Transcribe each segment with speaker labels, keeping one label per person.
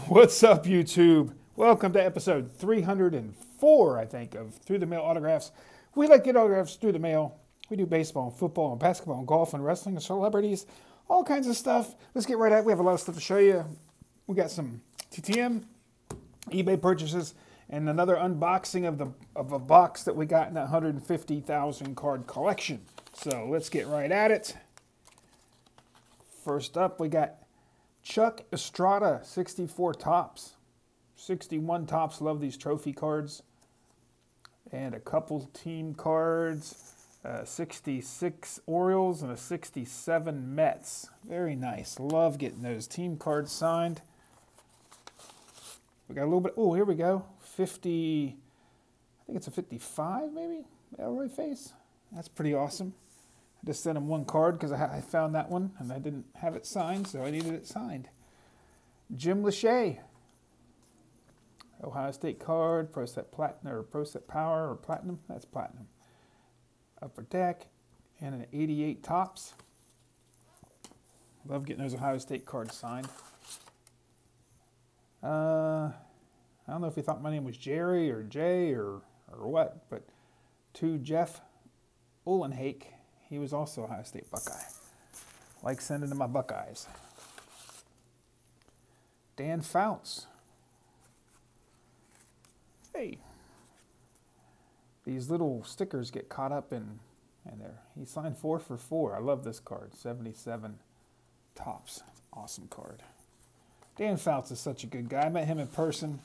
Speaker 1: What's up, YouTube? Welcome to episode 304, I think, of Through the Mail Autographs. We like to get autographs through the mail. We do baseball and football and basketball and golf and wrestling and celebrities, all kinds of stuff. Let's get right at it. We have a lot of stuff to show you. We got some TTM, eBay purchases, and another unboxing of a box that we got in that 150,000 card collection. So let's get right at it. First up, we got Chuck Estrada, 64 tops, 61 tops. Love these trophy cards. And a couple team cards, 66 Orioles and a 67 Mets. Very nice. Love getting those team cards signed. We got a little bit, oh, here we go. 50, I think it's a 55 maybe, Elroy face. That's pretty awesome. I just sent him one card because I found that one and I didn't have it signed, so I needed it signed. Jim Lachey, Ohio State card, Pro Set Platinum or Pro Set Power or Platinum. That's Platinum. Upper Deck and an 88 tops. Love getting those Ohio State cards signed. I don't know if he thought my name was Jerry or Jay or what, but to Jeff Uhlenhake. He was also Ohio State Buckeye. Like sending to my Buckeyes. Dan Fouts. Hey. These little stickers get caught up in there. He signed 4 for 4. I love this card. 77 tops. Awesome card. Dan Fouts is such a good guy. I met him in person.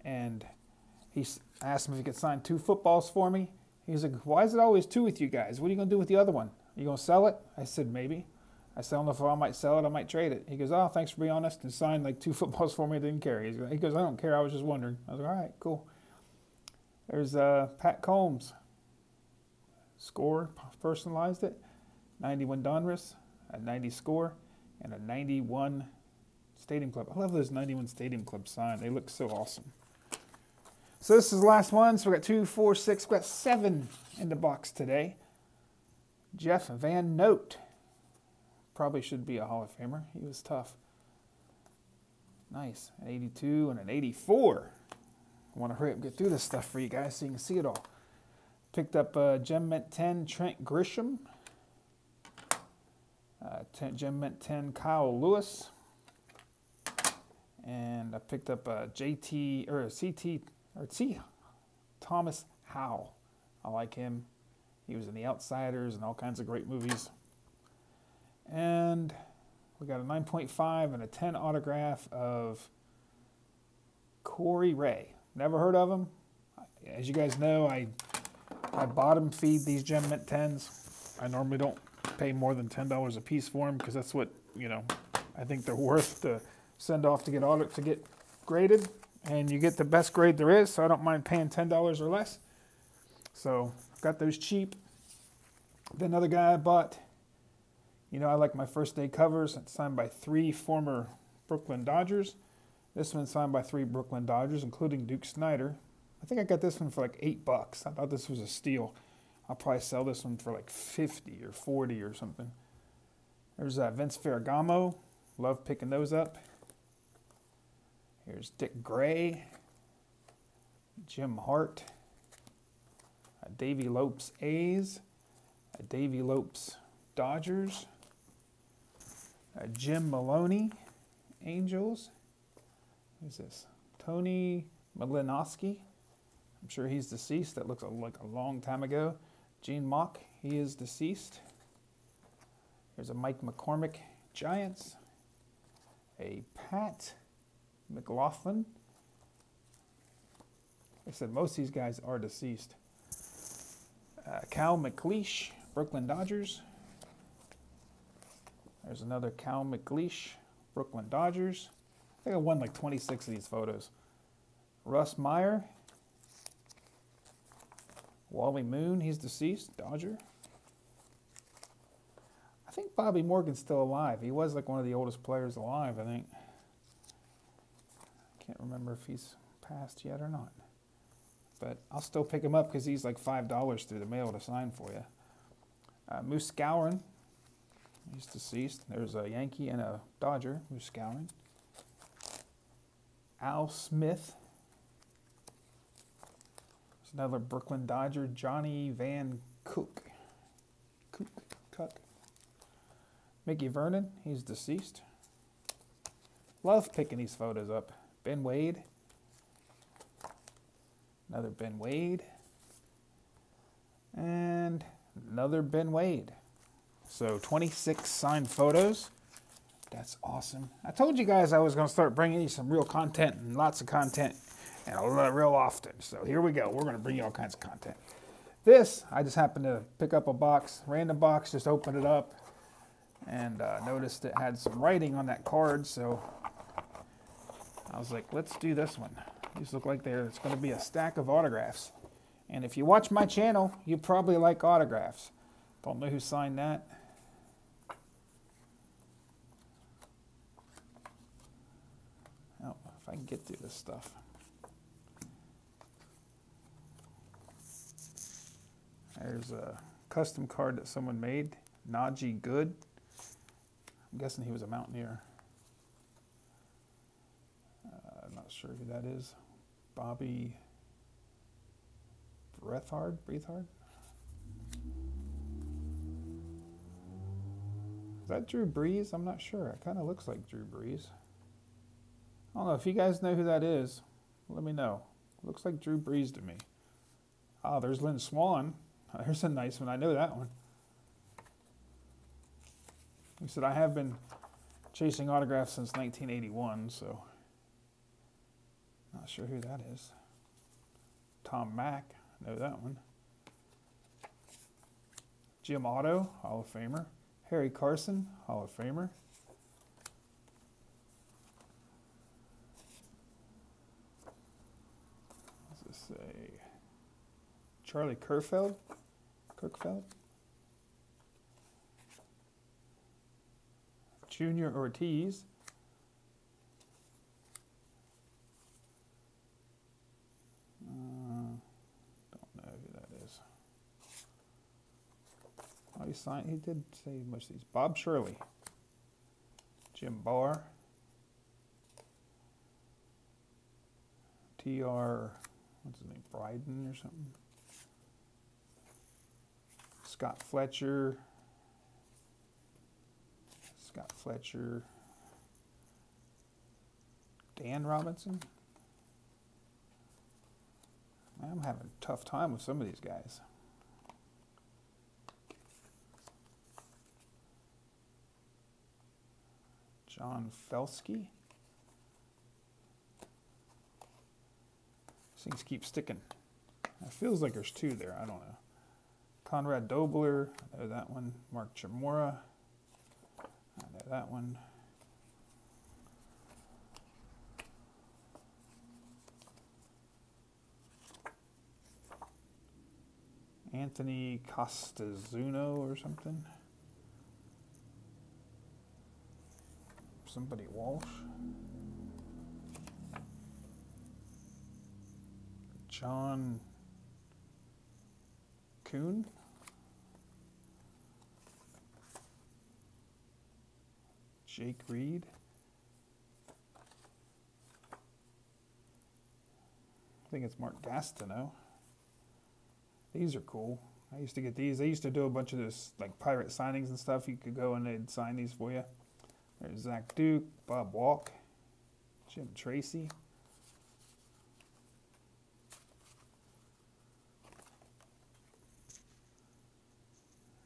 Speaker 1: And I asked him if he could sign 2 footballs for me. He's like, why is it always 2 with you guys? What are you going to do with the other one? Are you going to sell it? I said, maybe. I said, I don't know if I might sell it. I might trade it. He goes, oh, thanks for being honest. And signed like 2 footballs for me. I didn't care. He goes, I don't care. I was just wondering. I was like, all right, cool. There's Pat Combs. Score, personalized it. 91 Donruss, a 90 score, and a 91 Stadium Club. I love those 91 Stadium Club signs. They look so awesome. So this is the last one. So we got 2, 4, 6. We got 7 in the box today. Jeff Van Note. Probably should be a Hall of Famer. He was tough. Nice. An 82 and an 84. I want to hurry up and get through this stuff for you guys so you can see it all. Picked up Gem Mint 10 Trent Grisham. Gem Mint 10 Kyle Lewis. And I picked up CT Thomas Howell. I like him. He was in The Outsiders and all kinds of great movies. And we got a 9.5 and a 10 autograph of Corey Ray. Never heard of him. As you guys know, I bottom feed these Gem Mint 10s. I normally don't pay more than $10 a piece for them because that's what, you know, I think they're worth to send off to get graded. And you get the best grade there is, so I don't mind paying $10 or less. So I've got those cheap. Then another guy I bought, you know, I like my first day covers. It's signed by 3 former Brooklyn Dodgers. This one's signed by 3 Brooklyn Dodgers, including Duke Snider. I think I got this one for like $8. I thought this was a steal. I'll probably sell this one for like 50 or 40 or something. There's Vince Ferragamo. Love picking those up. Here's Dick Gray, Jim Hart, Davey Lopes A's, Davey Lopes Dodgers, Jim Maloney Angels. Who's this? Tony Malinowski. I'm sure he's deceased. That looks like a long time ago. Gene Mock, he is deceased. Here's a Mike McCormick Giants, a Pat McLaughlin. Like I said, most of these guys are deceased. Cal McLeish, Brooklyn Dodgers. There's another Cal McLeish, Brooklyn Dodgers. I think I won like 26 of these photos. Russ Meyer. Wally Moon, he's deceased, Dodger. I think Bobby Morgan's still alive. He was like one of the oldest players alive, I think. Can't remember if he's passed yet or not. But I'll still pick him up because he's like $5 through the mail to sign for you. Moose Skowron, he's deceased. There's a Yankee and a Dodger, Moose Skowron. Al Smith. There's another Brooklyn Dodger, Johnny Van Cook. Cook. Mickey Vernon, he's deceased. Love picking these photos up. Ben Wade. Another Ben Wade. And another Ben Wade. So 26 signed photos. That's awesome. I told you guys I was going to start bringing you some real content and lots of content and real often. So here we go. We're going to bring you all kinds of content. This, I just happened to pick up a box, random box, just opened it up and noticed it had some writing on that card. So I was like, let's do this one. These look like it's going to be a stack of autographs. And if you watch my channel, you probably like autographs. Don't know who signed that. Oh, if I can get through this stuff. There's a custom card that someone made. Najee Good. I'm guessing he was a Mountaineer. I'm not sure who that is. Bobby Breathard? Is that Drew Brees? I'm not sure. It kind of looks like Drew Brees. I don't know. If you guys know who that is, let me know. Looks like Drew Brees to me. Oh, there's Lynn Swann. There's a nice one. I know that one. He said, I have been chasing autographs since 1981, so not sure who that is. Tom Mack. I know that one. Jim Otto, Hall of Famer. Harry Carson, Hall of Famer. What's this say? Charlie Kirkfeld. Junior Ortiz. Don't know who that is. Oh, he did say much of these. Bob Shirley. Jim Barr. T.R. what's his name? Bryden or something. Scott Fletcher. Dan Robinson. Man, I'm having a tough time with some of these guys. John Felsky. These things keep sticking. It feels like there's two there. I don't know. Conrad Dobler. I know that one. Mark Chimura. I know that one. Anthony Costazuno or something. Somebody Walsh. John Kuhn. Jake Reed. I think it's Mark Gastineau. These are cool. I used to get these. I used to do a bunch of this, like pirate signings and stuff. You could go and they'd sign these for you. There's Zach Duke, Bob Walk, Jim Tracy.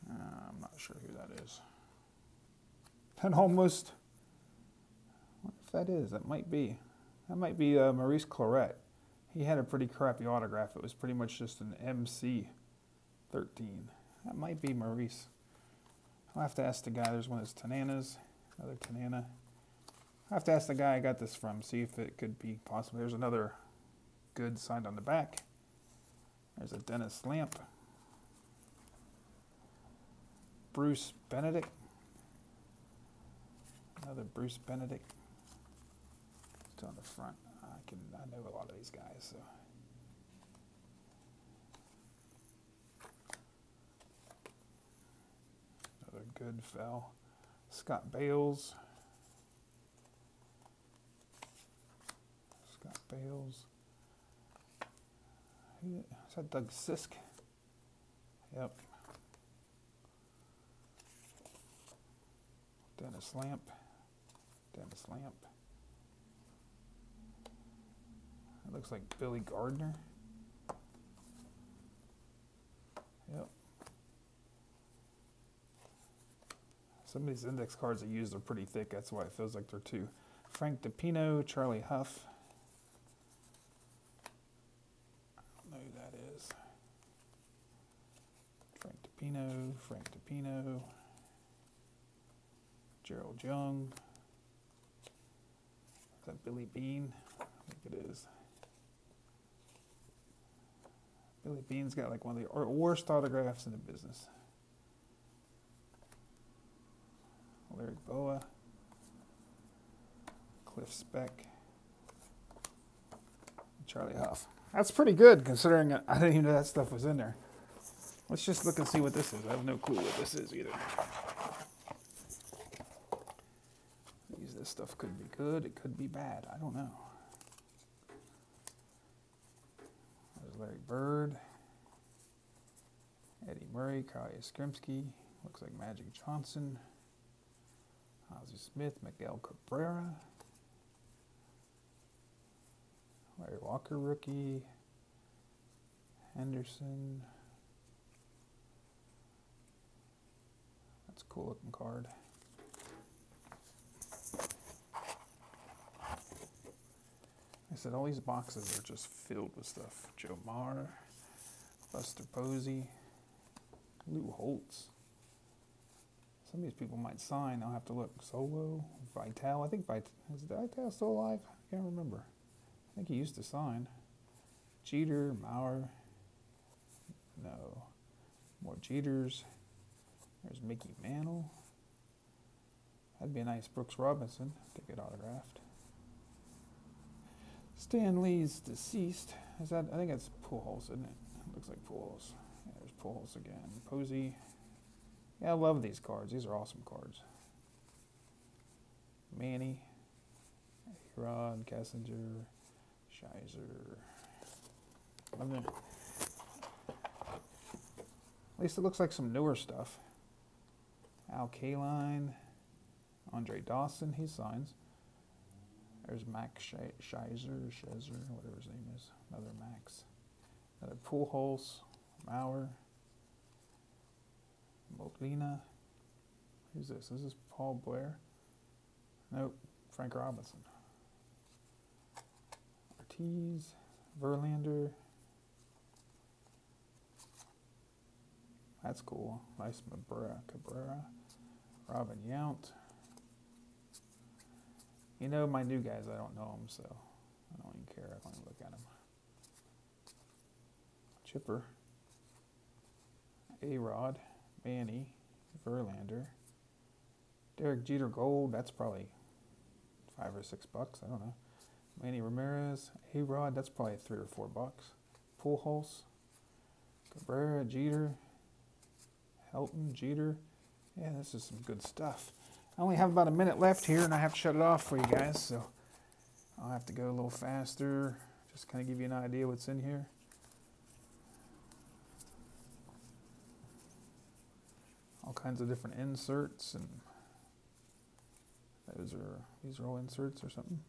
Speaker 1: I'm not sure who that is. And almost, what if that is? That might be Maurice Claret. He had a pretty crappy autograph. It was pretty much just an MC 13. That might be Maurice. I'll have to ask the guy. There's one that's Tanana's. Another Tanana. I'll have to ask the guy I got this from, see if it could be possible. There's another good signed on the back. There's a Dennis Lamp. Bruce Benedict. Another Bruce Benedict. It's on the front. I know a lot of these guys, so. Another good fell. Scott Bales. Bales. Is that Doug Sisk? Yep. Dennis Lamp. Dennis Lamp. It looks like Billy Gardner. Yep. Some of these index cards I used are pretty thick. That's why it feels like they're two. Frank DePino, Charlie Huff. I don't know who that is. Frank DePino. Gerald Young. Is that Billy Bean? I think it is. Billy Bean's got like one of the worst autographs in the business. Larry Boa. Cliff Speck. Charlie Huff. That's pretty good considering I didn't even know that stuff was in there. Let's just look and see what this is. I have no clue what this is either. This stuff could be good, it could be bad. I don't know. There's Larry Bird, Eddie Murray, Kyle Yastrzemski, looks like Magic Johnson, Ozzie Smith, Miguel Cabrera, Larry Walker rookie, Henderson. That's a cool looking card. I said all these boxes are just filled with stuff. Joe Mauer, Buster Posey, Lou Holtz. Some of these people might sign. I'll have to look. Solo, Vitale. I think is Vitale still alive? I can't remember. I think he used to sign. Jeter, Mauer. No. More Jeters. There's Mickey Mantle. That'd be a nice Brooks Robinson to get autographed. Stan Lee's deceased. Is that? I think it's Pujols, isn't it? It looks like Pujols. Yeah, there's Pujols again. Posey. Yeah, I love these cards. These are awesome cards. Manny, Rod, Kessinger, Shizer. At least it looks like some newer stuff. Al Kaline, Andre Dawson. He signs. There's Max Shizer, whatever his name is. Another Max. Another Pujols, Mauer, Molina. Who's this? Is this Paul Blair? Nope, Frank Robinson. Ortiz, Verlander. That's cool. Nice Cabrera. Robin Yount. You know, my new guys, I don't know them, so I don't even care. I don't even look at them. Chipper. A-Rod. Manny. Verlander. Derek Jeter Gold. That's probably $5 or $6. I don't know. Manny Ramirez. A-Rod. That's probably $3 or $4. Pujols. Cabrera. Jeter. Helton. Jeter. Yeah, this is some good stuff. I only have about a minute left here, and I have to shut it off for you guys, so I'll have to go a little faster. Just kind of give you an idea what's in here. All kinds of different inserts, and these are all inserts or something.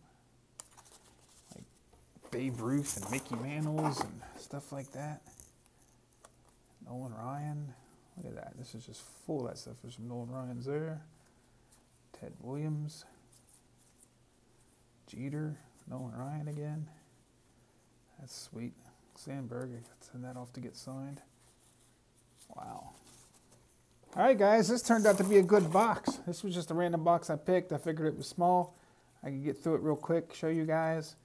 Speaker 1: Like Babe Ruth and Mickey Mantles and stuff like that. Nolan Ryan. Look at that. This is just full of that stuff. There's some Nolan Ryans there. Ted Williams, Jeter, Nolan Ryan again. That's sweet. Sandberg, I got to send that off to get signed. Wow. All right, guys, this turned out to be a good box. This was just a random box I picked. I figured it was small. I could get through it real quick, show you guys.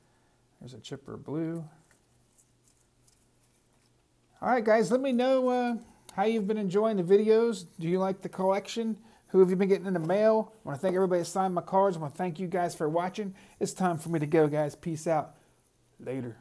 Speaker 1: There's a Chipper Blue. All right, guys, let me know how you've been enjoying the videos. Do you like the collection? Who have you been getting in the mail? I want to thank everybody that signed my cards. I want to thank you guys for watching. It's time for me to go, guys. Peace out. Later.